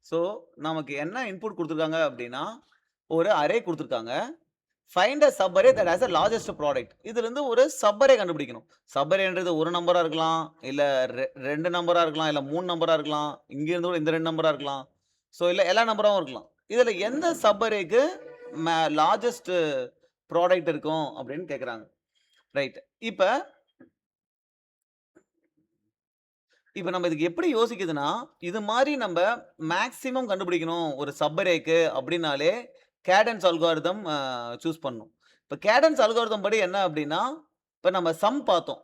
So, நமக்கு என்ன input குடுத்துருக்காங்க அப்டின்னா, ஒரு அரே குடுத்துருக்காங்க. Find a sub array that has a largest product. இதுலருந்து ஒரு சப் அரே கண்டுபிடிக்கணும். சப் அரேன்றது 1 நம்பரா இருக்கலாம், இல்ல 2 நம்பரா இருக்கலாம், இல்ல 3 நம்பரா இருக்கலாம். இங்கேருந்து கூட இந்த 2 நம்பரா இருக்கலாம். ஸோ, இல்ல எல்லா நம்பராவும் இருக்கலாம். இதுல எந்த சப் அரேக்கு லார்ஜஸ்ட் ப்ராடக்ட் இருக்கும் அப்டின்னு கேட்குறாங்க. ரைட். இப்ப இப்ப நம்ம இதுக்கு எப்படி யோசிக்குதுன்னா, இது மாரி நம்ப மேக்ஸிமம் கண்டுபிடிக்கணும் ஒரு சப் அரேக்கு அப்டின்னாலே, கேடன்ஸ் அல்காரிதம் சூஸ் பண்ணணும். இப்ப கேடன்ஸ் அல்காரிதம் படி என்ன அப்டின்னா, இப்ப நம்ம சம் பார்த்தோம்.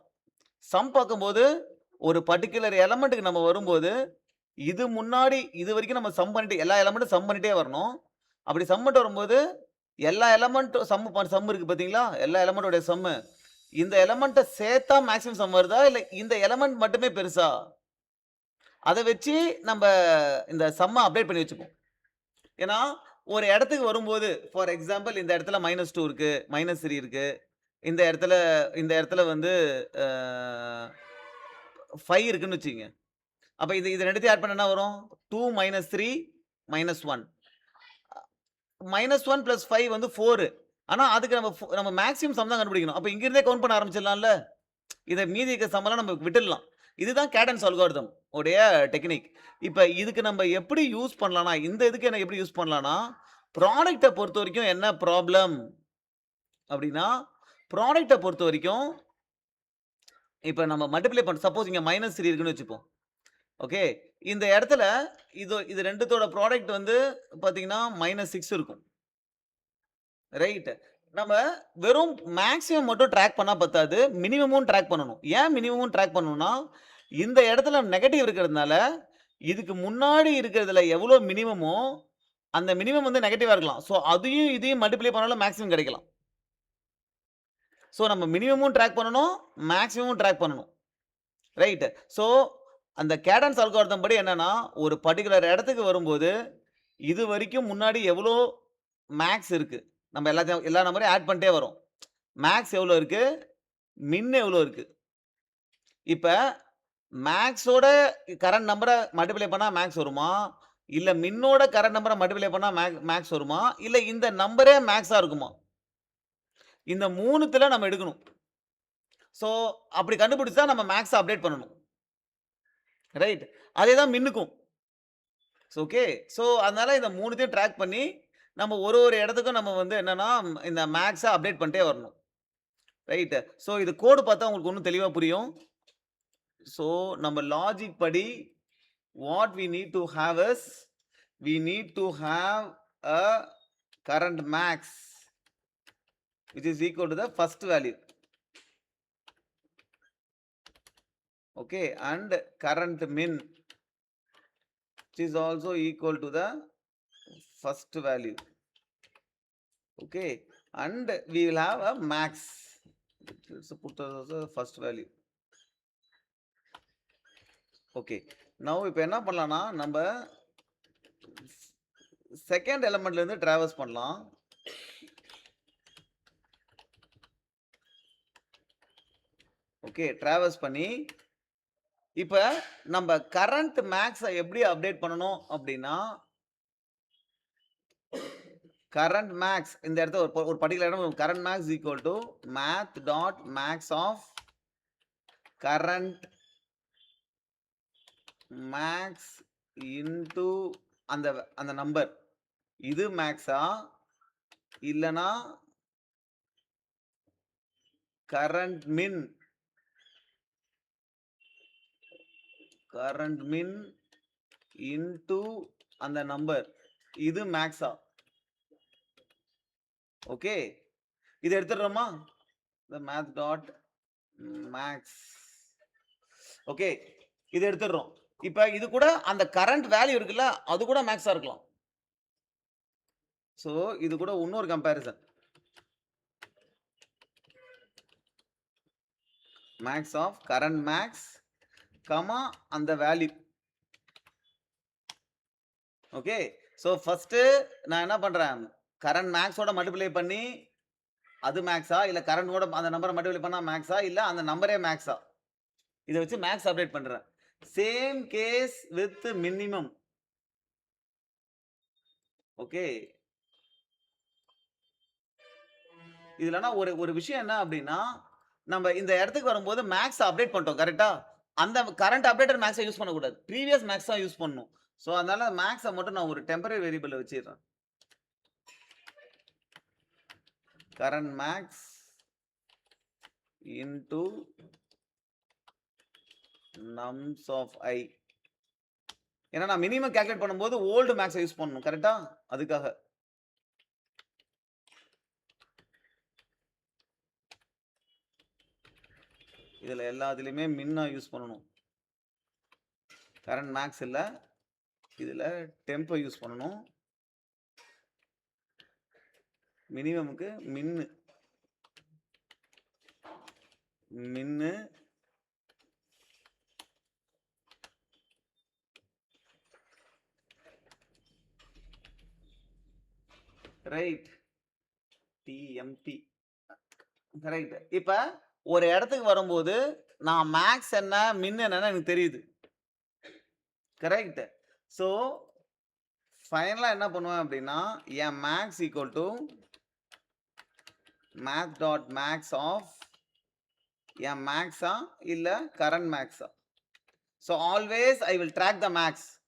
சம் பார்க்கும்போது, ஒரு பர்ட்டிகுலர் எலமென்ட்க்கு நம்ம வரும்போது, இது முன்னாடி இதுவரைக்கும் நம்ம சம் பண்ணிட்டு எல்லா எலமென்ட்டும் சம் பண்ணிட்டே வரணும். அப்படி சம் பண்ணிட்டு வரும்போது, எல்லா எலமென்ட்டும் சம் இருக்கு பார்த்தீங்களா? எல்லா எலமென்ட்டோட சம்மு. இந்த எலமென்ட்ட சேர்த்தா மேக்ஸிமம் சம் வருதா? இல்ல இந்த எலமென்ட் மட்டுமே பெருசா? அத வச்சு நம்ப இந்த சம்ம அப்டேட் பண்ணி வச்சுப்போம். ஏன்னா, ஒரு இடத்துக்கு வரும்போது, ஃபார் எக்ஸாம்பிள் இந்த இடத்துல -2 இருக்கு, -3 இருக்கு. இந்த இடத்துல இந்த இடத்துல வந்து அ 5 இருக்குன்னு வச்சுக்கங்க. அப்ப இது 2த்தையும் ஆட் பண்ணா என்ன வரும்? 2 -3 -1. -1 + 5 வந்து 4. ஆனா, அதுக்கு நம்ம மேக்ஸிமம் சம் தான் கண்டுபிடிக்கணும். அப்ப இங்க இருந்தே கவுண்ட் பண்ண ஆரம்பிச்சிடலாம்ல. இத மீதி இருக்க சம்மெல்லாம் நம்ம விட்டுடலாம். இதுதான் கேடன்ஸ் அல்காரிதம் உடைய டெக்னிக். இப்ப இதுக்கு நம்ம எப்படி யூஸ் பண்ணலாம்னா, இந்த இதுக்கு என்ன எப்படி யூஸ் பண்ணலாம்னா, ப்ராடக்ட்ட பொறுத்தவரைக்கும் என்ன ப்ராப்ளம் அப்டின்னா, ப்ராடக்ட்ட பொறுத்தவரைக்கும் இப்ப நம்ம மல்டிப்ளை சப்போஸ் இங்க -3 இருக்குன்னு வச்சுப்போம். ஓகே. இந்த இடத்துல இது 2த்தோட ப்ராடக்ட் வந்து பார்த்தீங்கன்னா, -6 இருக்கும். ரைட். நம்ம வெறும் மேக்ஸிமம் மட்டும் டிராக் பண்ணா பத்தாது. மினிமமும் டிராக் பண்ணணும். ஏன் மினிமமும் டிராக் பண்ணணும்னா, இந்த இடத்துல நெகட்டிவ் இருக்கிறதுனால, இதுக்கு முன்னாடி இருக்கிறதுல எவ்வளோ மினிமமோ, அந்த மினிமம் வந்து நெகட்டிவா இருக்கலாம். ஸோ, அதையும் இதையும் மல்டிப்ளை பண்ணாலும் மேக்ஸிமம் கிடைக்கலாம். ஸோ, நம்ம மினிமமும் டிராக் பண்ணணும், மேக்ஸிமமும் டிராக் பண்ணணும். ரைட். ஸோ, அந்த கேடன்ஸ் அல்காரிதம் படி என்னன்னா, ஒரு பர்ட்டிகுலர் இடத்துக்கு வரும்போது, இதுவரைக்கும் முன்னாடி எவ்வளோ மேக்ஸ் இருக்கு. நம்ம எல்லா நம்பரையும் ஆட் பண்ணிட்டே வரோம். மேக்ஸ் எவ்வளோ இருக்கு? மின் எவ்வளோ இருக்கு? இப்ப மேக்ஸோட கரண்ட் நம்பர மல்டிப்ளை பண்ணா மேக்ஸ் வருமா? இல்ல மின்னோட கரண்ட் நம்பர மல்டிப்ளை பண்ணா மேக்ஸ் வருமா? இல்ல இந்த நம்பரே மேக்ஸா இருக்குமா? இந்த 3த்துல நம்ம எடுக்கணும். ஸோ, அப்படி கண்டுபிடிச்சா நம்ம மேக்ஸ அப்டேட் பண்ணணும். ரைட். அதே தான் மின்னுக்கும். ஓகே. ஸோ, அதனால இந்த 3த்தையும் டிராக் பண்ணி, நம்ம ஒரு இடத்துக்கும் நம்ம வந்து என்னன்னா, இந்த மேக்ஸ அப்டேட் பண்ணிட்டே வரணும். ரைட். ஸோ, இது கோடு பார்த்தா உங்களுக்கு இன்னும் தெளிவா புரியும். ஸோ, நம்ம லாஜிக் படி what we need to have is, we need to have a current max which is equal to the first value. Okay. And current min which is also equal to the first value. Okay. And we will have a max. Let's put the first value. Okay. Now இப்ப என்ன பண்ணலாம்னா, நம்ம second எலிமெண்ட்ல இருந்து traverse பண்ணலாம். Okay. Traverse பண்ணி, இப்ப நம்ம current maths எப்படி அப்டேட் பண்ணணும் அப்படின்னா, கரண்ட் மேக்ஸ் இந்த இடத்துல ஒரு பர்ட்டிகுலர் இடம் current max equal to math dot max of current max into அந்த அந்த நம்பர். இது மேக்ஸா? இல்லனா கரண்ட் மின் இன்டு அந்த நம்பர். இது மேக்ஸா? ஓகே. இத எடுத்துடுறோமா? the math dot max. Okay. இத எடுத்துடுறோம். இப்ப இது கூட அந்த கரண்ட் வேல்யூ இருக்குல்ல, அது கூட மேக்ஸா இருக்கலாம். சோ, இது கூட இன்னொரு comparison. Max of current max, comma அந்த வேல்யூ. ஓகே. சோ, ஃபர்ஸ்ட் நான் என்ன பண்றேன்? கரண்ட் மேக்ஸோட மல்டிப்ளை பண்ணி அது மேக்ஸா? இல்ல கரண்டோட அந்த நம்பர மல்டிப்ளை பண்ணா மேக்ஸா? இல்ல அந்த நம்பரே மேக்ஸா? இத வச்சு மேக்ஸ் அப்டேட் பண்றேன். Same case with minimum. Okay. இதுலனா ஒரு விஷயம் என்ன அப்டின்னா, நம்ம இந்த இடத்துக்கு வரும்போது மேக்ஸ் அப்டேட் பண்ணிட்டோம். கரெக்ட்டா? அந்த கரண்ட் அப்டேட்டட் மேக்ஸ யூஸ் பண்ணக்கூடாது. ப்ரீவியஸ் மேக்ஸ் தான் யூஸ் பண்ணணும். சோ, அதனால மேக்ஸ மட்டும் நான் ஒரு டெம்பரரி வேரியபிள்ல வச்சிர்றேன். Current max into nums of I. ஏன்னா நான் மினிமம் கால்குலேட் பண்ணும்போது ஓல்ட் மேக்ஸ யூஸ் பண்ணணும். கரெக்ட்டா? அதுக்காக. இதுல எல்லாத்துலயுமே மின்னா யூஸ் பண்ணணும். கரண்ட் மேக்ஸ் இல்ல. இதுல டெம்ப யூஸ் பண்ணணும். மினிமம்க்கு மின்னு. மின்னு ரைட். டிஎம்பி. கரெக்ட். இப்ப ஒரு இடத்துக்கு வரும்போது நான் மேக்ஸ் என்ன, மின் என்னன்னு எனக்கு தெரியுது. கரெக்ட். சோ, ஃபைனலா என்ன பண்ணுவேன் அப்படின்னா, என் max equal to math dot max of என் மேக்ஸா இல்ல கரண்ட் மேக்ஸா. So always I will track the max.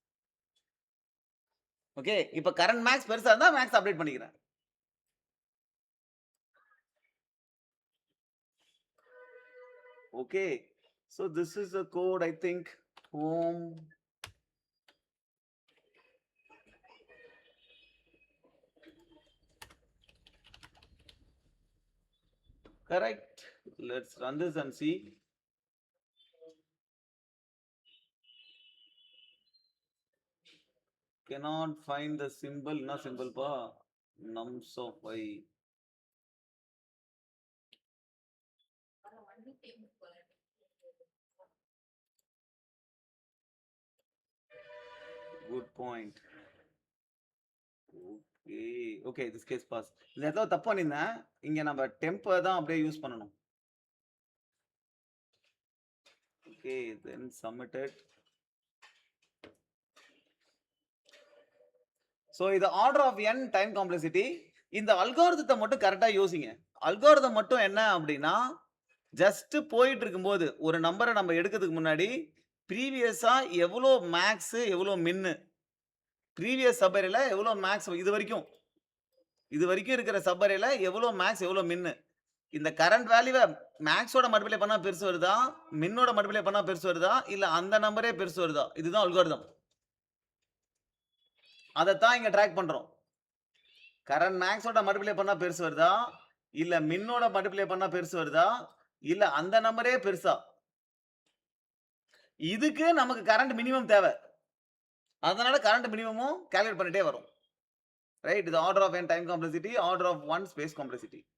Okay. இப்ப கரண்ட் மேக்ஸ் பெருசா இருந்தா மேக்ஸ் அப்டேட் பண்ணிக்கிறேன். Okay, so this is the code, I think. Home correct. Let's run this and see. Cannot find the symbol. Na symbol pa. Nums of I. Good point. Okay, this case pass. இந்த இடத்துல தப்பு பண்ணிருந்தேன். இங்க நம்ம temp தான் அப்படியே use பண்ணணும். Okay, then submitted. So இது order of n time complexity. இந்த அல்காரிதத்தை மட்டும் கரெக்டா யோசிங்க. அல்காரிதம் மட்டும் என்ன அப்படின்னா, ஜஸ்ட் போயிட்டு இருக்கும்போது ஒரு நம்பரை நம்ம எடுக்கிறதுக்கு முன்னாடி ப்ரீவியஸா எவ்வளோ மேக்ஸ் எவ்வளோ மின்னு, ப்ரீவியஸ் சப்பரேல எவ்வளோ மேக்ஸ் இது வரைக்கும் இருக்கிற சப்பரேல எவ்வளோ மேக்ஸ் எவ்வளோ மின்னு, இந்த கரண்ட் வேல்யூவை மேக்ஸோட மல்டிப்ளை பண்ணா பெருசு வருதா, மின்னோட மல்டிப்ளை பண்ணா பெருசு வருதா, இல்ல அந்த நம்பரே பெருசு வருதா, இதுதான் அல்காரிதம். அதைத்தான் இங்க ட்ராக் பண்றோம். கரண்ட் மேக்ஸோட மல்டிப்ளை பண்ணா பெருசு வருதா, இல்ல மின்னோட மல்டிப்ளை பண்ணா பெருசு வருதா, இல்ல அந்த நம்பரே பெருசா. இதுக்கு நமக்கு கரண்ட் மினிமம் தேவை. அதனால கரண்ட் மினிமமும் கால்குலேட் பண்ணிட்டே வரும். ரைட். இது order of n time complexity, order of 1 space complexity.